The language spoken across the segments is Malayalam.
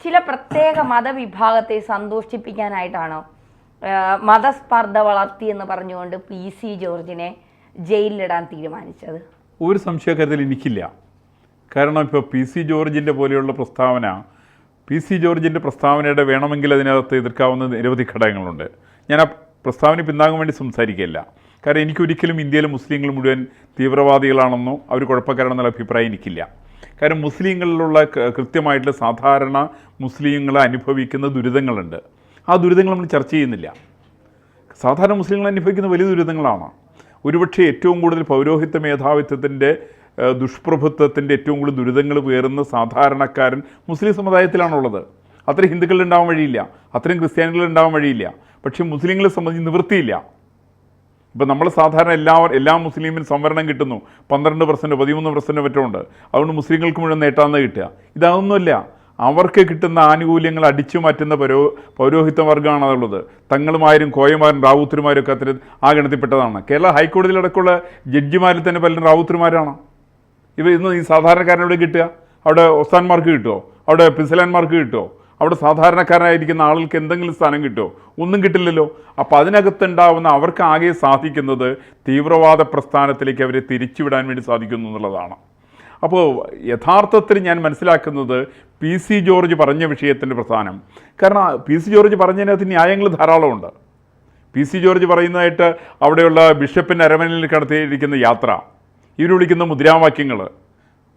ചില പ്രത്യേക മതവിഭാഗത്തെ സന്തോഷിപ്പിക്കാനായിട്ടാണോ മതസ്പർദ്ധ വളർത്തിയെന്ന് പറഞ്ഞുകൊണ്ട് PC ജോർജിനെ ജയിലിലിടാൻ തീരുമാനിച്ചത്? ഒരു സംശയക്കാര്യത്തിൽ എനിക്കില്ല. കാരണം ഇപ്പോൾ PC ജോർജിൻ്റെ പോലെയുള്ള പ്രസ്താവന, PC ജോർജിൻ്റെ പ്രസ്താവനയുടെ വേണമെങ്കിൽ അതിനകത്ത് എതിർക്കാവുന്ന നിരവധി ഘടകങ്ങളുണ്ട്. ഞാൻ ആ പ്രസ്താവന പിന്താങ്ങാൻ വേണ്ടി സംസാരിക്കുകയില്ല. കാരണം എനിക്കൊരിക്കലും ഇന്ത്യയിലെ മുസ്ലിങ്ങൾ മുഴുവൻ തീവ്രവാദികളാണെന്നോ അവർ കുഴപ്പക്കാരാണെന്നുള്ള അഭിപ്രായം എനിക്കില്ല. കാരണം മുസ്ലിങ്ങളിലുള്ള കൃത്യമായിട്ടുള്ള സാധാരണ മുസ്ലിങ്ങൾ അനുഭവിക്കുന്ന ദുരിതങ്ങളുണ്ട്. ആ ദുരിതങ്ങൾ നമ്മൾ ചർച്ച ചെയ്യുന്നില്ല. സാധാരണ മുസ്ലിങ്ങൾ അനുഭവിക്കുന്ന വലിയ ദുരിതങ്ങളാണ്. ഒരുപക്ഷെ ഏറ്റവും കൂടുതൽ പൗരോഹിത്യ മേധാവിത്വത്തിൻ്റെ ദുഷ്പ്രഭുത്വത്തിൻ്റെ ഏറ്റവും കൂടുതൽ ദുരിതങ്ങൾ പേറുന്ന സാധാരണക്കാരൻ മുസ്ലിം സമുദായത്തിലാണുള്ളത്. അത്രയും ഹിന്ദുക്കളുണ്ടാവാൻ വഴിയില്ല, അത്രയും ക്രിസ്ത്യാനികളുണ്ടാവാൻ വഴിയില്ല. പക്ഷേ മുസ്ലിങ്ങളെ സംബന്ധിച്ച് നിവൃത്തിയില്ല. ഇപ്പം നമ്മൾ സാധാരണ എല്ലാ മുസ്ലിമിനും സംവരണം കിട്ടുന്നു, 12%, 13% മറ്റുമുണ്ട്. അതുകൊണ്ട് മുസ്ലിങ്ങൾക്ക് മുഴുവൻ നേട്ടാന്ന് കിട്ടുക. ഇതൊന്നുമല്ല. അവർക്ക് കിട്ടുന്ന ആനുകൂല്യങ്ങൾ അടിച്ചു മാറ്റുന്ന പൗരോഹിത്യ വർഗ്ഗമാണ് അതുള്ളത്. തങ്ങളുമാരും കോയമാരും റാവുത്തരുമാരും ഒക്കെ അത്ര ആ ഗണത്തിൽപ്പെട്ടതാണ്. കേരള ഹൈക്കോടതിയിലടക്കമുള്ള ജഡ്ജിമാരിൽ തന്നെ പലരും റാവുത്തരുമാരാണ്. ഇന്ന് ഈ സാധാരണക്കാരനോട് കിട്ടുക, അവിടെ ഒസ്താന്മാർക്ക് കിട്ടുമോ? അവിടെ പിസലാന്മാർക്ക് കിട്ടുമോ? അവിടെ സാധാരണക്കാരനായിരിക്കുന്ന ആളുകൾക്ക് എന്തെങ്കിലും സ്ഥാനം കിട്ടുമോ? ഒന്നും കിട്ടില്ലല്ലോ. അപ്പോൾ അതിനകത്തുണ്ടാവുന്ന അവർക്ക് ആകെ സാധിക്കുന്നത് തീവ്രവാദ പ്രസ്ഥാനത്തിലേക്ക് അവരെ തിരിച്ചുവിടാൻ വേണ്ടി സാധിക്കുന്നു എന്നുള്ളതാണ്. അപ്പോൾ യഥാർത്ഥത്തിൽ ഞാൻ മനസ്സിലാക്കുന്നത് PC ജോർജ് പറഞ്ഞ വിഷയത്തിൻ്റെ പ്രധാനം. കാരണം PC ജോർജ് പറഞ്ഞതിനകത്ത് ന്യായങ്ങൾ ധാരാളമുണ്ട്. PC ജോർജ് പറയുന്നതായിട്ട് അവിടെയുള്ള ബിഷപ്പിൻ്റെ അരമനയിൽ കടത്തിയിരിക്കുന്ന യാത്ര, ഇവർ വിളിക്കുന്ന മുദ്രാവാക്യങ്ങൾ,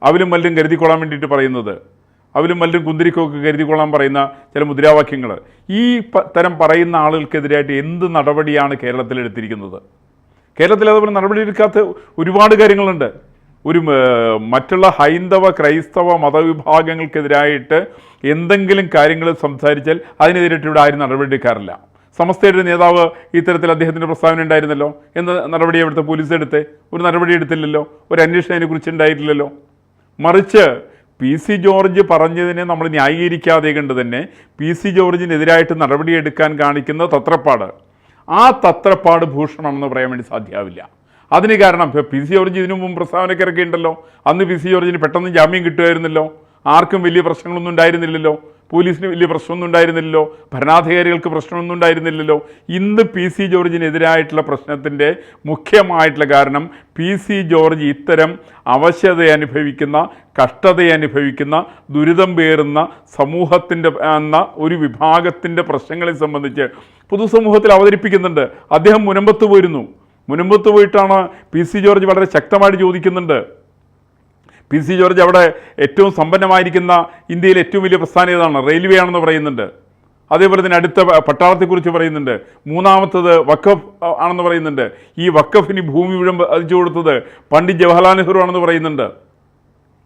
അവലും വല്ലതും കരുതിക്കൊള്ളാൻ വേണ്ടിയിട്ട് പറയുന്നത്, അവലും വല്ലതും കുന്തിരിക്കൊക്കെ കരുതിക്കൊള്ളാൻ പറയുന്ന ചില മുദ്രാവാക്യങ്ങൾ, ഈ തരം പറയുന്ന ആളുകൾക്കെതിരായിട്ട് എന്ത് നടപടിയാണ് കേരളത്തിൽ എടുത്തിരിക്കുന്നത്? കേരളത്തിൽ അതുപോലെ നടപടിയെടുക്കാത്ത ഒരുപാട് കാര്യങ്ങളുണ്ട്. മറ്റുള്ള ഹൈന്ദവ ക്രൈസ്തവ മതവിഭാഗങ്ങൾക്കെതിരായിട്ട് എന്തെങ്കിലും കാര്യങ്ങൾ സംസാരിച്ചാൽ അതിനെതിരായിട്ട് ഇവിടെ ആരും നടപടിയെടുക്കാറില്ല. സമസ്തയുടെ നേതാവ് ഇത്തരത്തിൽ അദ്ദേഹത്തിൻ്റെ പ്രസ്താവന ഉണ്ടായിരുന്നല്ലോ. എന്ത് നടപടി ഇവിടുത്തെ പോലീസ് എടുത്തേ? ഒരു നടപടി എടുത്തില്ലല്ലോ. ഒരു അന്വേഷണം അതിനെക്കുറിച്ച് ഉണ്ടായിട്ടില്ലല്ലോ. മറിച്ച് PC ജോർജ് പറഞ്ഞതിനെ നമ്മൾ ന്യായീകരിക്കാതെ കണ്ട് തന്നെ PC ജോർജിനെതിരായിട്ട് നടപടിയെടുക്കാൻ കാണിക്കുന്ന തത്രപ്പാട്, ആ തത്രപ്പാട് ഭൂഷണമെന്ന് പറയാൻ വേണ്ടി സാധ്യമാവില്ല. അതിന് കാരണം ഇപ്പോൾ PC ജോർജ് ഇതിനു മുമ്പ് പ്രസ്താവനയ്ക്ക് ഇറക്കിയിട്ടുണ്ടല്ലോ. അന്ന് PC ജോർജിന് പെട്ടെന്ന് ജാമ്യം കിട്ടുമായിരുന്നല്ലോ. ആർക്കും വലിയ പ്രശ്നങ്ങളൊന്നും ഉണ്ടായിരുന്നില്ലല്ലോ. പോലീസിന് വലിയ പ്രശ്നമൊന്നും ഉണ്ടായിരുന്നില്ലല്ലോ. ഭരണാധികാരികൾക്ക് പ്രശ്നമൊന്നും ഉണ്ടായിരുന്നില്ലല്ലോ. ഇന്ന് PC ജോർജിനെതിരായിട്ടുള്ള പ്രശ്നത്തിൻ്റെ മുഖ്യമായിട്ടുള്ള കാരണം PC ജോർജ് ഇത്തരം അവശതയനുഭവിക്കുന്ന, കഷ്ടതയനുഭവിക്കുന്ന, ദുരിതം പേറുന്ന സമൂഹത്തിൻ്റെ എന്ന ഒരു വിഭാഗത്തിൻ്റെ പ്രശ്നങ്ങളെ സംബന്ധിച്ച് പൊതുസമൂഹത്തിൽ അവതരിപ്പിക്കുന്നുണ്ട്. അദ്ദേഹം മുനമ്പത്ത് പോയിട്ടാണ് PC ജോർജ് വളരെ ശക്തമായിട്ട് ചോദിക്കുന്നുണ്ട്. PC ജോർജ് അവിടെ ഏറ്റവും സമ്പന്നമായിരിക്കുന്ന ഇന്ത്യയിലെ ഏറ്റവും വലിയ പ്രസ്ഥാനം ഏതാണ്? റെയിൽവേ ആണെന്ന് പറയുന്നുണ്ട്. അതേപോലെ തന്നെ അടുത്ത പട്ടാളത്തെക്കുറിച്ച് പറയുന്നുണ്ട്. മൂന്നാമത്തത് വഖഫ് ആണെന്ന് പറയുന്നുണ്ട്. ഈ വഖഫിന് ഭൂമി മുഴുവൻ അതിച്ചു കൊടുത്തത് പണ്ഡിറ്റ് ജവഹർലാൽ നെഹ്റു ആണെന്ന് പറയുന്നുണ്ട്.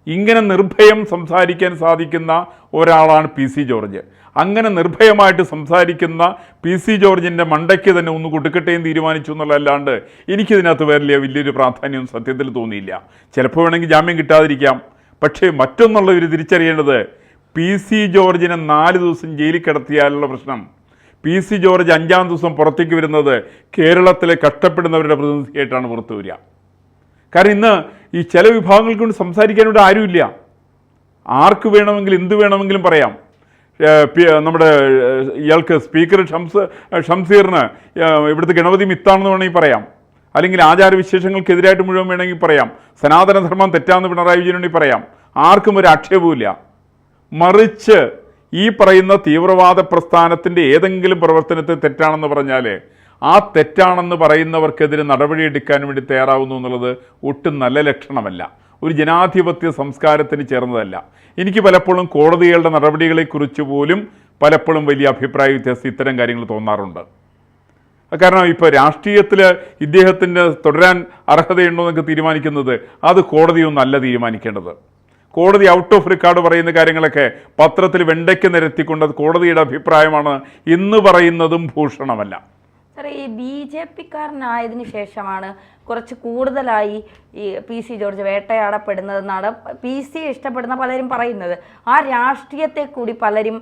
ഇങ്ങനെ നിർഭയം സംസാരിക്കാൻ സാധിക്കുന്ന ഒരാളാണ് PC ജോർജ്. അങ്ങനെ നിർഭയമായിട്ട് സംസാരിക്കുന്ന PC ജോർജിൻ്റെ മണ്ടയ്ക്ക് തന്നെ ഒന്ന് കൊടുക്കട്ടെയും തീരുമാനിച്ചു എന്നുള്ളതല്ലാണ്ട് എനിക്കിതിനകത്ത് വലിയൊരു പ്രാധാന്യം സത്യത്തിൽ തോന്നിയില്ല. ചിലപ്പോൾ വേണമെങ്കിൽ ജാമ്യം കിട്ടാതിരിക്കാം. പക്ഷേ മറ്റൊന്നുള്ളവർ തിരിച്ചറിയേണ്ടത് PC ജോർജിനെ 4 ദിവസം ജയിലിൽ കിടത്തിയാലുള്ള പ്രശ്നം, PC ജോർജ് 5-ാം ദിവസം പുറത്തേക്ക് വരുന്നത് കേരളത്തിലെ കഷ്ടപ്പെടുന്നവരുടെ പ്രതിനിധിയായിട്ടാണ് പുറത്തു വരിക. കാരണം ഇന്ന് ഈ ചില വിഭാഗങ്ങൾക്ക് കൊണ്ട് സംസാരിക്കാനായിട്ട് ആരുമില്ല. ആർക്ക് വേണമെങ്കിലും എന്ത് വേണമെങ്കിലും പറയാം. നമ്മുടെ ഇയാൾക്ക് സ്പീക്കർ ഷംസീറിന് ഇവിടുത്തെ ഗണപതി മിത്താണെന്ന് വേണമെങ്കിൽ പറയാം. അല്ലെങ്കിൽ ആചാരവിശേഷങ്ങൾക്കെതിരായിട്ട് മുഴുവൻ വേണമെങ്കിൽ പറയാം. സനാതനധർമ്മം തെറ്റാന്ന് പിണറായി വിജയൻ വേണമെങ്കിൽ പറയാം. ആർക്കും ഒരു ആക്ഷേപവുമില്ല. മറിച്ച് ഈ പറയുന്ന തീവ്രവാദ പ്രസ്ഥാനത്തിൻ്റെ ഏതെങ്കിലും പ്രവർത്തനത്തെ തെറ്റാണെന്ന് പറഞ്ഞാൽ ആ തെറ്റാണെന്ന് പറയുന്നവർക്കെതിരെ നടപടിയെടുക്കാൻ വേണ്ടി തയ്യാറാവുന്നു എന്നുള്ളത് ഒട്ടും നല്ല ലക്ഷണമല്ല. ഒരു ജനാധിപത്യ സംസ്കാരത്തിന് ചേർന്നതല്ല. എനിക്ക് പലപ്പോഴും കോടതികളുടെ നടപടികളെക്കുറിച്ച് പോലും പലപ്പോഴും വലിയ അഭിപ്രായ വ്യത്യാസം ഇത്തരം കാര്യങ്ങൾ തോന്നാറുണ്ട്. കാരണം ഇപ്പോൾ രാഷ്ട്രീയത്തിൽ ഇദ്ദേഹത്തിന് തുടരാൻ അർഹതയുണ്ടോ എന്നൊക്കെ തീരുമാനിക്കുന്നത് അത് കോടതിയൊന്നല്ല തീരുമാനിക്കേണ്ടത്. കോടതി ഔട്ട് ഓഫ് റിക്കാർഡ് പറയുന്ന കാര്യങ്ങളൊക്കെ പത്രത്തിൽ വെണ്ടയ്ക്ക് നിരത്തിക്കൊണ്ട് അത് കോടതിയുടെ അഭിപ്രായമാണ് എന്ന് പറയുന്നതും ഭൂഷണമല്ല. സാർ, ഈ BJP-കാരനായതിനു ശേഷമാണ് കുറച്ച് കൂടുതലായി ഈ PC ജോർജ് വേട്ടയാടപ്പെടുന്നതെന്നാണ് PC ഇഷ്ടപ്പെടുന്ന പലരും പറയുന്നത്. ആ രാഷ്ട്രീയത്തെ കൂടി പലരും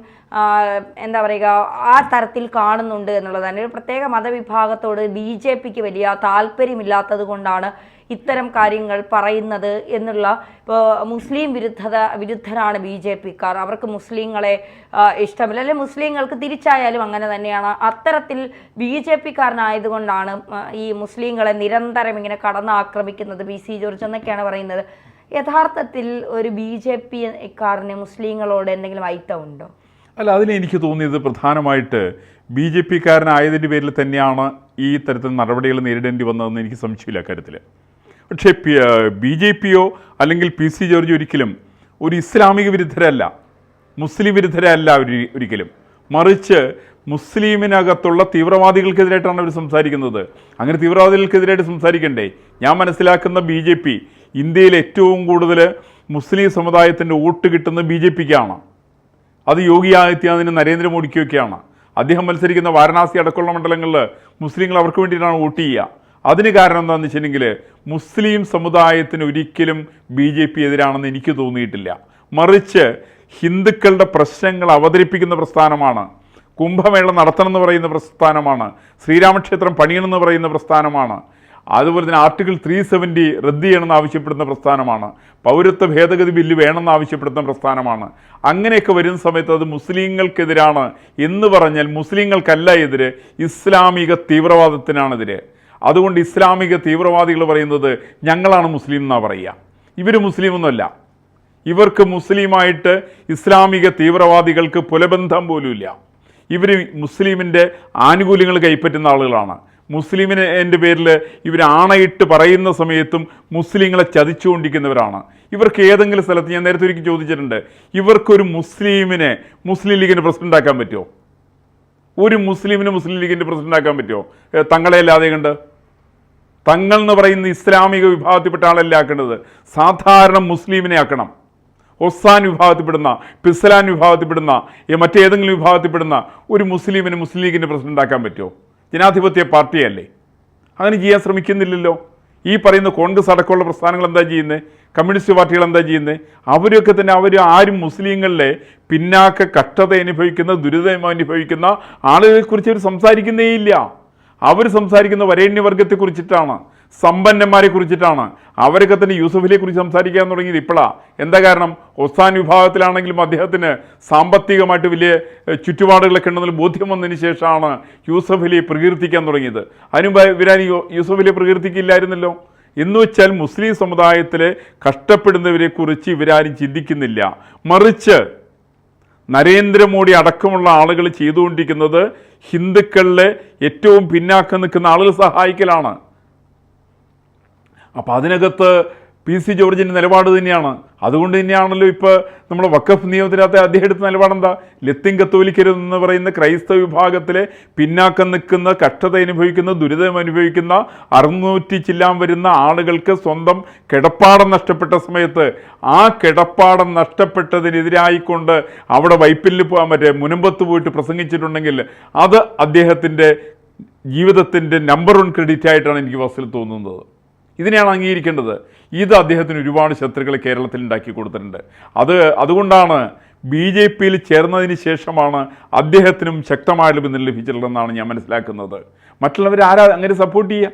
എന്താ പറയുക ആ തരത്തിൽ കാണുന്നുണ്ട് എന്നുള്ളതാണ്. ഒരു പ്രത്യേക മതവിഭാഗത്തോട് BJPക്ക് വലിയ താല്പര്യമില്ലാത്തത് കൊണ്ടാണ് ഇത്തരം കാര്യങ്ങൾ പറയുന്നത് എന്നുള്ള. ഇപ്പോൾ മുസ്ലിം വിരുദ്ധരാണ് BJPക്കാർ, അവർക്ക് മുസ്ലിങ്ങളെ ഇഷ്ടമില്ല, അല്ലെങ്കിൽ മുസ്ലിങ്ങൾക്ക് തിരിച്ചായാലും അങ്ങനെ തന്നെയാണ്. അത്തരത്തിൽ BJPക്കാരനായതുകൊണ്ടാണ് ഈ മുസ്ലിങ്ങളെ നിരന്തരം ഇങ്ങനെ കടന്നാക്രമിക്കുന്നത് PC ജോർജ് എന്നൊക്കെയാണ് പറയുന്നത്. യഥാർത്ഥത്തിൽ ഒരു BJPക്കാരന് മുസ്ലിങ്ങളോട് എന്തെങ്കിലും ഐറ്റമുണ്ടോ? അല്ല, അതിലെനിക്ക് തോന്നിയത് പ്രധാനമായിട്ട് BJPക്കാരനായതിൻ്റെ പേരിൽ തന്നെയാണ് ഈ തരത്തിൽ നടപടികൾ നേരിടേണ്ടി വന്നതെന്ന് എനിക്ക് സംശയമില്ല കാര്യത്തിൽ. പക്ഷേ BJPയോ അല്ലെങ്കിൽ PC ജോർജ് ഒരിക്കലും ഒരു ഇസ്ലാമിക വിരുദ്ധരല്ല, മുസ്ലിം വിരുദ്ധരല്ല ഒരിക്കലും. മറിച്ച് മുസ്ലിമിനകത്തുള്ള തീവ്രവാദികൾക്കെതിരായിട്ടാണ് അവർ സംസാരിക്കുന്നത്. അങ്ങനെ തീവ്രവാദികൾക്കെതിരായിട്ട് സംസാരിക്കണ്ടേ? ഞാൻ മനസ്സിലാക്കുന്ന BJP ഇന്ത്യയിൽ ഏറ്റവും കൂടുതൽ മുസ്ലിം സമുദായത്തിൻ്റെ വോട്ട് കിട്ടുന്നത് BJPക്കാണ്. അത് യോഗി ആദിത്യനാഥിനും നരേന്ദ്രമോദിക്കൊക്കെയാണ്. അദ്ദേഹം മത്സരിക്കുന്ന വാരണാസി അടക്കമുള്ള മണ്ഡലങ്ങളിൽ മുസ്ലിങ്ങൾ അവർക്ക് വേണ്ടിയിട്ടാണ് വോട്ട് ചെയ്യുക. അതിന് കാരണം എന്താണെന്ന് വെച്ചിട്ടുണ്ടെങ്കിൽ മുസ്ലിം സമുദായത്തിന് ഒരിക്കലും BJP എതിരാണെന്ന് എനിക്ക് തോന്നിയിട്ടില്ല. മറിച്ച് ഹിന്ദുക്കളുടെ പ്രശ്നങ്ങൾ അവതരിപ്പിക്കുന്ന പ്രസ്ഥാനമാണ്, കുംഭമേള നടത്തണമെന്ന് പറയുന്ന പ്രസ്ഥാനമാണ്, ശ്രീരാമക്ഷേത്രം പണിയണമെന്ന് പറയുന്ന പ്രസ്ഥാനമാണ്, അതുപോലെ തന്നെ ആർട്ടിക്കിൾ 370 റദ്ദ് ചെയ്യണമെന്ന് ആവശ്യപ്പെടുന്ന പ്രസ്ഥാനമാണ്, പൗരത്വ ഭേദഗതി ബില്ല് വേണമെന്ന് ആവശ്യപ്പെടുന്ന പ്രസ്ഥാനമാണ്. അങ്ങനെയൊക്കെ വരുന്ന സമയത്ത് അത് മുസ്ലിങ്ങൾക്കെതിരാണ് എന്ന് പറഞ്ഞാൽ മുസ്ലിങ്ങൾക്കല്ല എതിരെ, ഇസ്ലാമിക തീവ്രവാദത്തിനാണെതിരെ. അതുകൊണ്ട് ഇസ്ലാമിക തീവ്രവാദികൾ പറയുന്നത് ഞങ്ങളാണ് മുസ്ലിം എന്നാണ് പറയുക. ഇവർ മുസ്ലിമൊന്നുമല്ല. ഇവർക്ക് മുസ്ലിമായിട്ട് ഇസ്ലാമിക തീവ്രവാദികൾക്ക് പുലബന്ധം പോലുമില്ല. ഇവർ മുസ്ലിമിൻ്റെ ആനുകൂല്യങ്ങൾ കൈപ്പറ്റുന്ന ആളുകളാണ്. മുസ്ലിമിന് എൻ്റെ പേരിൽ ഇവർ ആണയിട്ട് പറയുന്ന സമയത്തും മുസ്ലിങ്ങളെ ചതിച്ചുകൊണ്ടിരിക്കുന്നവരാണ്. ഇവർക്ക് ഏതെങ്കിലും സ്ഥലത്ത്, ഞാൻ നേരത്തെ ഒരിക്കൽ ചോദിച്ചിട്ടുണ്ട്, ഇവർക്കൊരു മുസ്ലിമിനെ മുസ്ലിം ലീഗിൻ്റെ പ്രസിഡന്റ് ആക്കാൻ പറ്റുമോ? ഒരു മുസ്ലിമിന് മുസ്ലിം ലീഗിൻ്റെ പ്രസിഡന്റ് ആക്കാൻ പറ്റുമോ? തങ്ങളെ അല്ലാതെ കണ്ട് തങ്ങൾ എന്ന് പറയുന്ന ഇസ്ലാമിക വിഭാഗത്തിൽപ്പെട്ട ആളല്ല ആക്കേണ്ടത്, സാധാരണ മുസ്ലിമിനെ ആക്കണം. ഒസാൻ വിഭാഗത്തിൽപ്പെടുന്ന, പിസ്ലാൻ വിഭാഗത്തിൽപ്പെടുന്ന, മറ്റേതെങ്കിലും വിഭാഗത്തിൽപ്പെടുന്ന ഒരു മുസ്ലിമിന് മുസ്ലിം ലീഗിൻ്റെ പ്രസിഡന്റ് ആക്കാൻ പറ്റുമോ? ജനാധിപത്യ പാർട്ടിയല്ലേ? അങ്ങനെ ചെയ്യാൻ ശ്രമിക്കുന്നില്ലല്ലോ. ഈ പറയുന്ന കോൺഗ്രസ് അടക്കമുള്ള പ്രസ്ഥാനങ്ങൾ എന്താ ചെയ്യുന്നത്? കമ്മ്യൂണിസ്റ്റ് പാർട്ടികൾ എന്താ ചെയ്യുന്നത്? അവരൊക്കെ തന്നെ ആരും മുസ്ലിങ്ങളിലെ പിന്നാക്ക കഷ്ടത അനുഭവിക്കുന്ന, ദുരിതം അനുഭവിക്കുന്ന ആളുകളെക്കുറിച്ച് അവർ സംസാരിക്കുന്നേയില്ല. അവർ സംസാരിക്കുന്ന വരേണ്യവർഗത്തെക്കുറിച്ചിട്ടാണ്, സമ്പന്നന്മാരെ കുറിച്ചിട്ടാണ്. അവരൊക്കെ തന്നെ യൂസഫലിയെ കുറിച്ച് സംസാരിക്കാൻ തുടങ്ങിയത് ഇപ്പോഴാണ്. എന്താ കാരണം? ഒസാൻ വിഭാഗത്തിലാണെങ്കിലും അദ്ദേഹത്തിന് സാമ്പത്തികമായിട്ട് വലിയ ചുറ്റുപാടുകളൊക്കെ ഉണ്ടെന്നുള്ള ബോധ്യം വന്നതിന് ശേഷമാണ് യൂസഫലിയെ പ്രകീർത്തിക്കാൻ തുടങ്ങിയത്. അതിനുമുമ്പ് ഇവരാൻ യൂസഫലിയെ പ്രകീർത്തിക്കില്ലായിരുന്നല്ലോ. എന്ന് വെച്ചാൽ മുസ്ലിം സമുദായത്തിലെ കഷ്ടപ്പെടുന്നവരെക്കുറിച്ച് ഇവരാരും ചിന്തിക്കുന്നില്ല. മറിച്ച് നരേന്ദ്രമോദി അടക്കമുള്ള ആളുകൾ ചെയ്തുകൊണ്ടിരിക്കുന്നത് ഹിന്ദുക്കളിലെ ഏറ്റവും പിന്നാക്കം നിൽക്കുന്ന ആളുകൾ സഹായിക്കലാണ്. അപ്പോൾ അതിനകത്ത് PC ജോർജിൻ്റെ നിലപാട് തന്നെയാണ്. അതുകൊണ്ട് തന്നെയാണല്ലോ ഇപ്പോൾ നമ്മുടെ വഖഫ് നിയമത്തിനകത്ത് അദ്ദേഹം എടുത്ത നിലപാടെന്താ? ലത്തീൻ കത്തോലിക്കര് എന്ന് പറയുന്ന ക്രൈസ്തവ വിഭാഗത്തിലെ പിന്നാക്കം നിൽക്കുന്ന, കഷ്ടത അനുഭവിക്കുന്ന, ദുരിതം അനുഭവിക്കുന്ന 600 ചില്ലാൻ വരുന്ന ആളുകൾക്ക് സ്വന്തം കിടപ്പാടം നഷ്ടപ്പെട്ട സമയത്ത് ആ കിടപ്പാടം നഷ്ടപ്പെട്ടതിനെതിരായിക്കൊണ്ട് അവിടെ വൈപ്പിലിൽ മുനമ്പത്ത് പോയിട്ട് പ്രസംഗിച്ചിട്ടുണ്ടെങ്കിൽ അത് അദ്ദേഹത്തിൻ്റെ ജീവിതത്തിൻ്റെ നമ്പർ 1 ക്രെഡിറ്റ് ആയിട്ടാണ് എനിക്ക് ഫസ്റ്റിൽ തോന്നുന്നത്. ഇതിനെയാണ് അംഗീകരിക്കേണ്ടത്. ഇത് അദ്ദേഹത്തിന് ഒരുപാട് ശത്രുക്കളെ കേരളത്തിൽ ഉണ്ടാക്കി കൊടുത്തിട്ടുണ്ട്. അതുകൊണ്ടാണ് BJPയിൽ ചേർന്നതിന് ശേഷമാണ് അദ്ദേഹത്തിനും ശക്തമായുള്ള പിന്തുണ ലഭിച്ചിട്ടുള്ളതെന്നാണ് ഞാൻ മനസ്സിലാക്കുന്നത്. മറ്റുള്ളവർ ആരാ അങ്ങനെ സപ്പോർട്ട് ചെയ്യുക?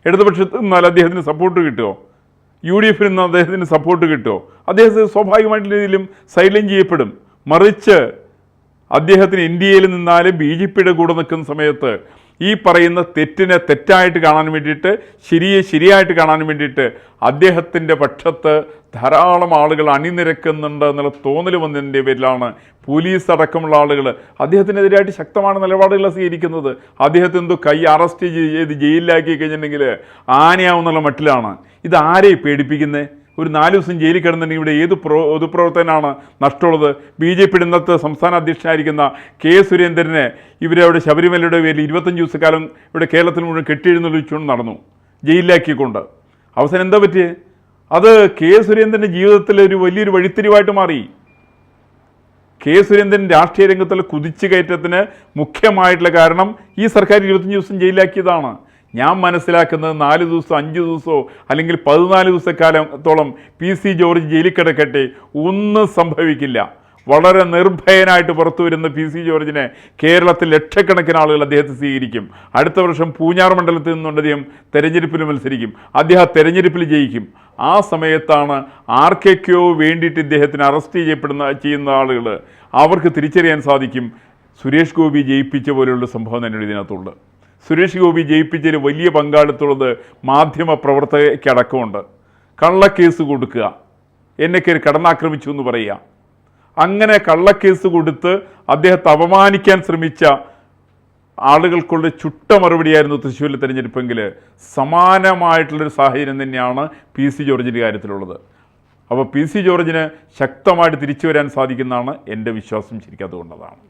ഇടതുപക്ഷത്ത് നിന്നാൽ അദ്ദേഹത്തിന് സപ്പോർട്ട് കിട്ടുമോ? UDFയിൽ നിന്ന് അദ്ദേഹത്തിന് സപ്പോർട്ട് കിട്ടുമോ? അദ്ദേഹത്തിന് സ്വാഭാവികമായിട്ടുള്ള രീതിയിലും സൈലൻ ചെയ്യപ്പെടും. മറിച്ച് അദ്ദേഹത്തിന് NDAയിൽ നിന്നാലും BJPയുടെ കൂടെ നിൽക്കുന്ന സമയത്ത് ഈ പറയുന്ന തെറ്റിനെ തെറ്റായിട്ട് കാണാൻ വേണ്ടിയിട്ട്, ശരിയായിട്ട് കാണാൻ വേണ്ടിയിട്ട് അദ്ദേഹത്തിൻ്റെ പക്ഷത്ത് ധാരാളം ആളുകൾ അണിനിരക്കുന്നുണ്ട് എന്നുള്ള തോന്നൽ വന്നതിൻ്റെ പേരിലാണ് പോലീസ് അടക്കമുള്ള ആളുകൾ അദ്ദേഹത്തിനെതിരായിട്ട് ശക്തമായ നിലപാടുകൾ സ്വീകരിക്കുന്നത്. അദ്ദേഹത്തെ എന്തോ അറസ്റ്റ് ചെയ്ത് ജയിലിലാക്കി കഴിഞ്ഞിട്ടുണ്ടെങ്കിൽ ആനയാവുന്നുള്ള മട്ടിലാണ്. ഇത് ആരെയും പേടിപ്പിക്കുന്നത്? ഒരു 4 ദിവസം ജയിലിൽ കിടന്നിട്ടുണ്ടെങ്കിൽ ഇവിടെ ഏത് പൊതുപ്രവർത്തനാണ് നഷ്ടമുള്ളത്? BJPയുടെ ഇന്നത്തെ സംസ്ഥാന അധ്യക്ഷനായിരിക്കുന്ന K. സുരേന്ദ്രനെ ഇവരവിടെ ശബരിമലയുടെ പേരിൽ 25 ദിവസക്കാലം ഇവിടെ കേരളത്തിൽ മുഴുവൻ കെട്ടിയെഴുന്നള്ളിച്ചുകൊണ്ട് നടന്നു, ജയിലിലാക്കിക്കൊണ്ട്. അവസാനം എന്താ പറ്റിയത്? അത് K. സുരേന്ദ്രൻ്റെ ജീവിതത്തിൽ ഒരു വലിയൊരു വഴിത്തിരിവായിട്ട് മാറി. K. സുരേന്ദ്രൻ രാഷ്ട്രീയ രംഗത്തുള്ള കുതിച്ചുകയറ്റത്തിന് മുഖ്യമായിട്ടുള്ള കാരണം ഈ സർക്കാർ 25 ദിവസം ജയിലിലാക്കിയതാണ്. ഞാൻ മനസ്സിലാക്കുന്നത് 4 ദിവസം 5 ദിവസമോ അല്ലെങ്കിൽ 14 ദിവസക്കാലത്തോളം PC ജോർജ് ജയിലിൽ കിടക്കട്ടെ, ഒന്നും സംഭവിക്കില്ല. വളരെ നിർഭയനായിട്ട് പുറത്തു വരുന്ന PC ജോർജിനെ കേരളത്തിൽ ലക്ഷക്കണക്കിന് ആളുകൾ അദ്ദേഹത്തെ സ്വീകരിക്കും. അടുത്ത വർഷം പൂഞ്ഞാർ മണ്ഡലത്തിൽ നിന്നുകൊണ്ട് അദ്ദേഹം തെരഞ്ഞെടുപ്പിൽ മത്സരിക്കും. അദ്ദേഹം തെരഞ്ഞെടുപ്പിൽ ജയിക്കും. ആ സമയത്താണ് ആർക്കൊക്കെയോ വേണ്ടിയിട്ട് ഇദ്ദേഹത്തിന് അറസ്റ്റ് ചെയ്യുന്ന ആളുകൾ അവർക്ക് തിരിച്ചറിയാൻ സാധിക്കും സുരേഷ് ഗോപി ജയിപ്പിച്ച പോലെയുള്ള സംഭവം തന്നെയാണ് ഇതിനകത്തുള്ളത്. സുരേഷ് ഗോപി ജയിപ്പിച്ചതിൽ വലിയ പങ്കാളിത്തമുള്ളത് മാധ്യമ പ്രവർത്തകയ്ക്കടക്കമുണ്ട്. കള്ളക്കേസ് കൊടുക്കുക, എന്നെയൊക്കെ കടന്നാക്രമിച്ചു എന്ന് പറയുക, അങ്ങനെ കള്ളക്കേസ് കൊടുത്ത് അദ്ദേഹത്തെ അപമാനിക്കാൻ ശ്രമിച്ച ആളുകൾക്കുള്ള ചുട്ട മറുപടിയായിരുന്നു തൃശ്ശൂരിലെ തെരഞ്ഞെടുപ്പെങ്കിൽ സമാനമായിട്ടുള്ളൊരു സാഹചര്യം തന്നെയാണ് PC ജോർജിൻ്റെ കാര്യത്തിലുള്ളത്. അപ്പോൾ PC ജോർജിന് ശക്തമായിട്ട് തിരിച്ചു വരാൻ സാധിക്കുന്നതാണ് എൻ്റെ വിശ്വാസം. ശരിക്കും അതുകൊണ്ടതാണ്.